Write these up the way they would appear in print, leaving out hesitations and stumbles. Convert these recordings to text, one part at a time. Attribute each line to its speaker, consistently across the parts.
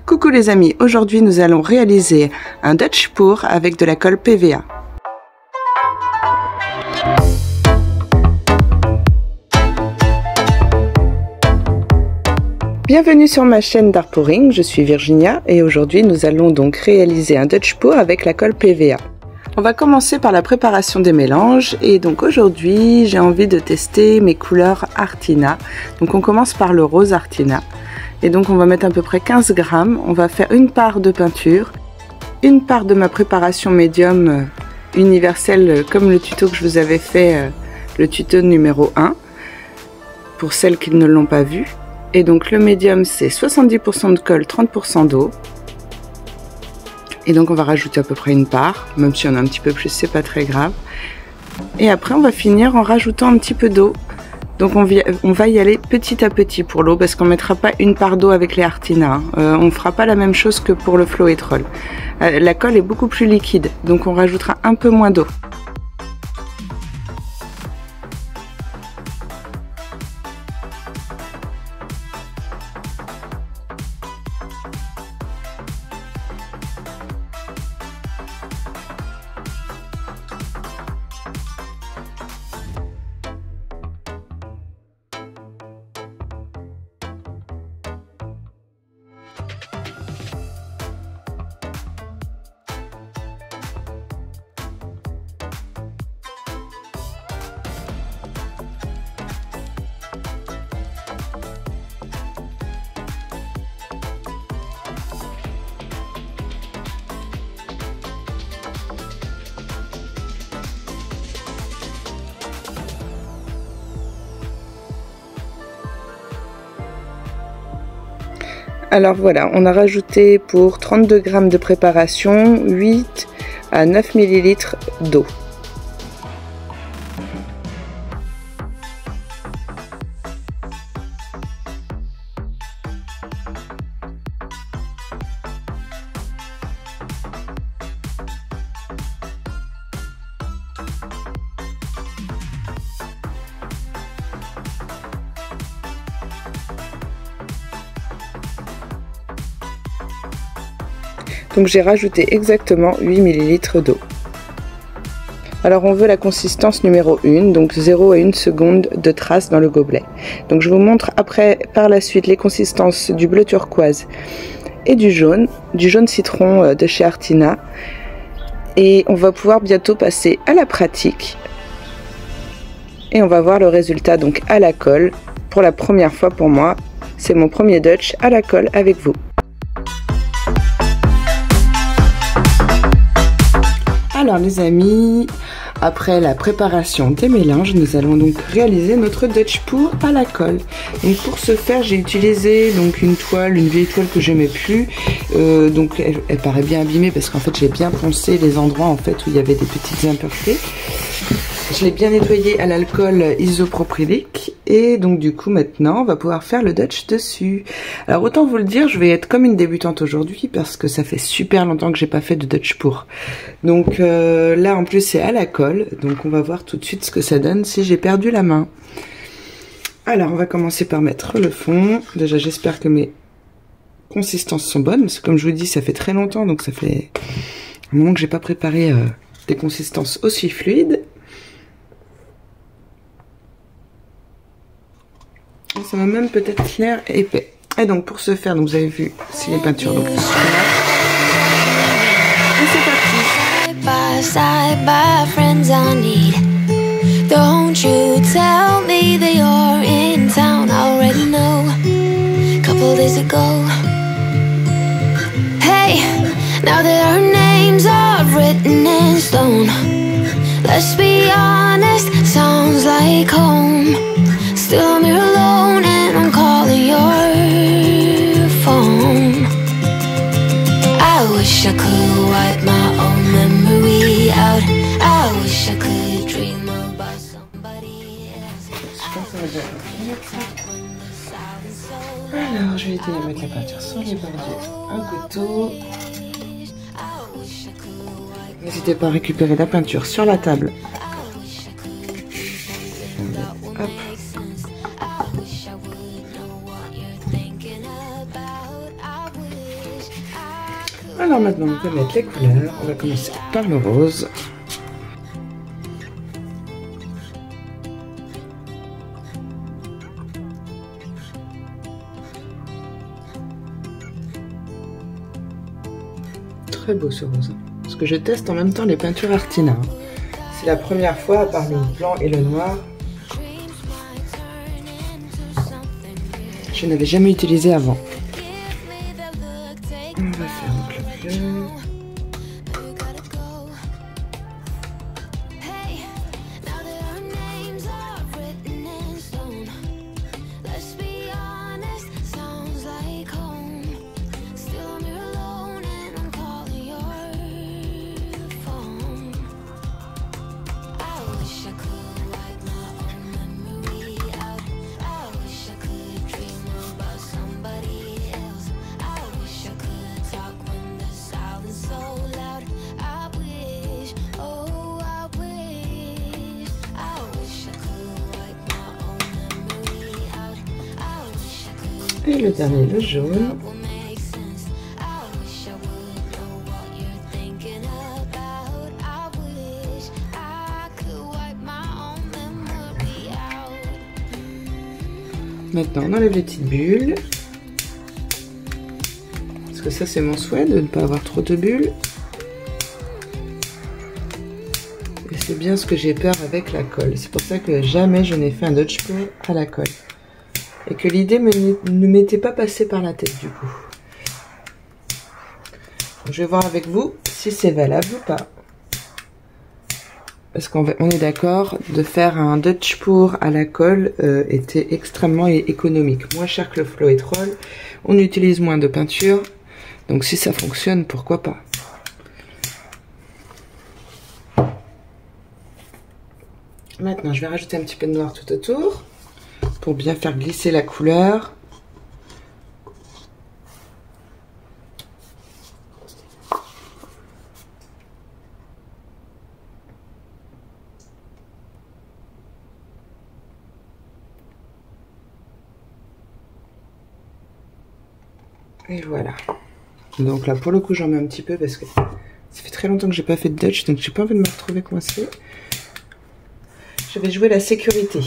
Speaker 1: Coucou les amis, aujourd'hui nous allons réaliser un Dutch pour avec de la colle PVA. Bienvenue sur ma chaîne d'art pouring, je suis Virginia et aujourd'hui nous allons donc réaliser un Dutch pour avec la colle PVA. On va commencer par la préparation des mélanges et donc aujourd'hui j'ai envie de tester mes couleurs Artina. Donc on commence par le rose Artina et donc on va mettre à peu près 15 grammes. On va faire une part de peinture, une part de ma préparation médium universelle comme le tuto que je vous avais fait, le tuto numéro 1 pour celles qui ne l'ont pas vu. Et donc le médium c'est 70% de colle, 30% d'eau. Et donc on va rajouter à peu près une part, même si on a un petit peu plus, c'est pas très grave. Et après on va finir en rajoutant un petit peu d'eau. Donc on va y aller petit à petit pour l'eau, parce qu'on ne mettra pas une part d'eau avec les Artina. On ne fera pas la même chose que pour le Floetrol. La colle est beaucoup plus liquide, donc on rajoutera un peu moins d'eau. Alors voilà, on a rajouté pour 32 g de préparation 8 à 9 ml d'eau. Donc j'ai rajouté exactement 8 ml d'eau. Alors on veut la consistance numéro 1, donc 0 à 1 seconde de trace dans le gobelet. Donc je vous montre après par la suite les consistances du bleu turquoise et du jaune citron de chez Artina. Et on va pouvoir bientôt passer à la pratique. Et on va voir le résultat donc à la colle. Pour la première fois pour moi, c'est mon premier Dutch à la colle avec vous. Alors les amis, après la préparation des mélanges, nous allons donc réaliser notre Dutch pour à la colle. Et pour ce faire, j'ai utilisé donc une vieille toile que j'aimais plus. Donc elle paraît bien abîmée parce qu'en fait j'ai bien poncé les endroits en fait où il y avait des petites impuretés. Je l'ai bien nettoyé à l'alcool isopropylique et donc du coup maintenant on va pouvoir faire le Dutch dessus. Alors autant vous le dire, je vais être comme une débutante aujourd'hui parce que ça fait super longtemps que j'ai pas fait de Dutch pour. Donc là en plus c'est à la colle, donc on va voir tout de suite ce que ça donne si j'ai perdu la main. Alors on va commencer par mettre le fond. Déjà j'espère que mes consistances sont bonnes parce que comme je vous dis ça fait très longtemps, donc ça fait un moment que j'ai pas préparé des consistances aussi fluides. Ça va même peut-être l'air épais. Et donc pour ce faire, donc vous avez vu, c'est les peintures. Donc et c'est parti. Side by friends I need. Don't you tell me that you're in town. I already know. Couple days ago. Hey, now that our names are written in stone. Let's be honest, sounds like home. Still I'm here alone and I'm calling your phone. I wish I could wipe my own memory out. I wish I could dream about somebody else. Alors je vais essayer de mettre la peinture sur les bords un couteau. N'hésitez pas à récupérer la peinture sur la table. Hop. Alors maintenant on va mettre les couleurs, on va commencer par le rose. Très beau ce rose, parce que je teste en même temps les peintures Artina. C'est la première fois, à part le blanc et le noir, je n'avais jamais utilisé avant. On va faire donc le bleu. Et le dernier, le jaune. Maintenant, on enlève les petites bulles. Parce que ça, c'est mon souhait, de ne pas avoir trop de bulles. Et c'est bien ce que j'ai peur avec la colle. C'est pour ça que jamais je n'ai fait un Dutch pour à la colle. Et que l'idée ne m'était pas passée par la tête du coup. Je vais voir avec vous si c'est valable ou pas. Parce qu'on est d'accord, de faire un Dutch pour à la colle était extrêmement économique. Moins cher que le Floetrol. On utilise moins de peinture. Donc si ça fonctionne, pourquoi pas. Maintenant, je vais rajouter un petit peu de noir tout autour. Pour bien faire glisser la couleur. Et voilà. Donc là, pour le coup, j'en mets un petit peu parce que ça fait très longtemps que j'ai pas fait de Dutch, donc j'ai pas envie de me retrouver coincée. Je vais jouer la sécurité.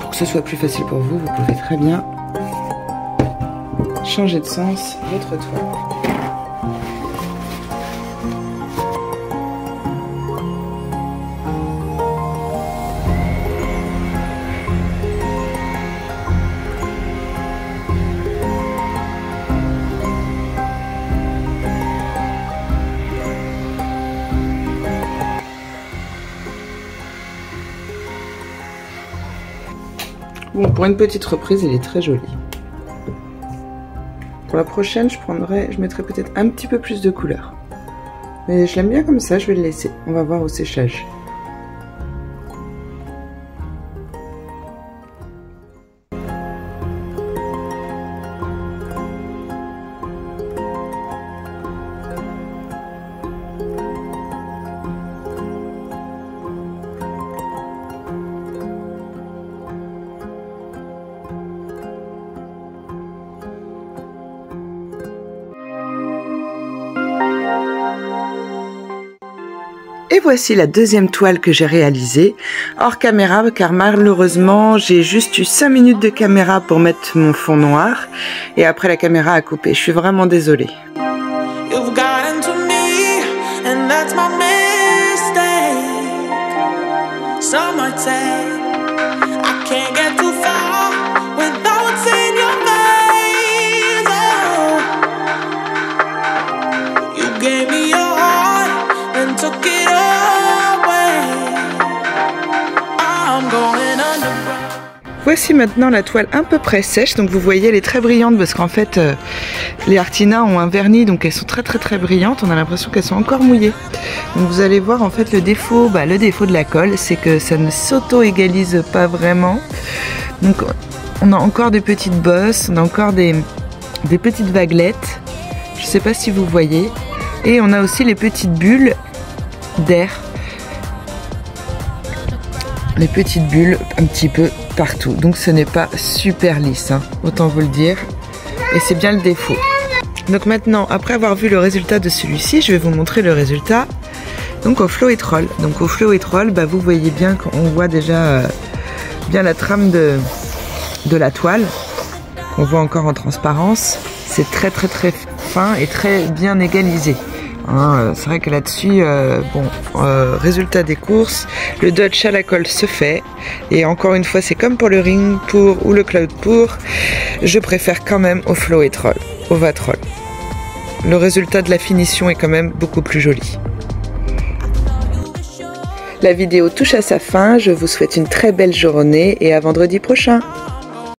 Speaker 1: Pour que ce soit plus facile pour vous, vous pouvez très bien changer de sens votre toile. Bon, pour une petite reprise, il est très joli. Pour la prochaine, je mettrai peut-être un petit peu plus de couleur. Mais je l'aime bien comme ça, je vais le laisser. On va voir au séchage. Et voici la deuxième toile que j'ai réalisée, hors caméra, car malheureusement j'ai juste eu 5 minutes de caméra pour mettre mon fond noir, et après la caméra a coupé. Je suis vraiment désolée. Some might say I can't get too far. Voici maintenant la toile à peu près sèche, donc vous voyez elle est très brillante parce qu'en fait les Artina ont un vernis, donc elles sont très brillantes, on a l'impression qu'elles sont encore mouillées. Donc vous allez voir en fait le défaut de la colle, c'est que ça ne s'auto-égalise pas vraiment. Donc on a encore des petites bosses, on a encore des petites vaguelettes, je ne sais pas si vous voyez, et on a aussi les petites bulles d'air. Les petites bulles un petit peu partout, donc ce n'est pas super lisse, hein, autant vous le dire, et c'est bien le défaut. Donc maintenant, après avoir vu le résultat de celui-ci, je vais vous montrer le résultat donc au Floetrol. Donc au Floetrol, vous voyez bien qu'on voit déjà bien la trame de la toile, qu'on voit encore en transparence. C'est très fin et très bien égalisé. C'est vrai que là-dessus, résultat des courses, le Dutch à la colle se fait, et encore une fois c'est comme pour le Ring Pour ou le Cloud Pour, je préfère quand même au Floetrol, au Vatrol. Le résultat de la finition est quand même beaucoup plus joli. La vidéo touche à sa fin, je vous souhaite une très belle journée et à vendredi prochain.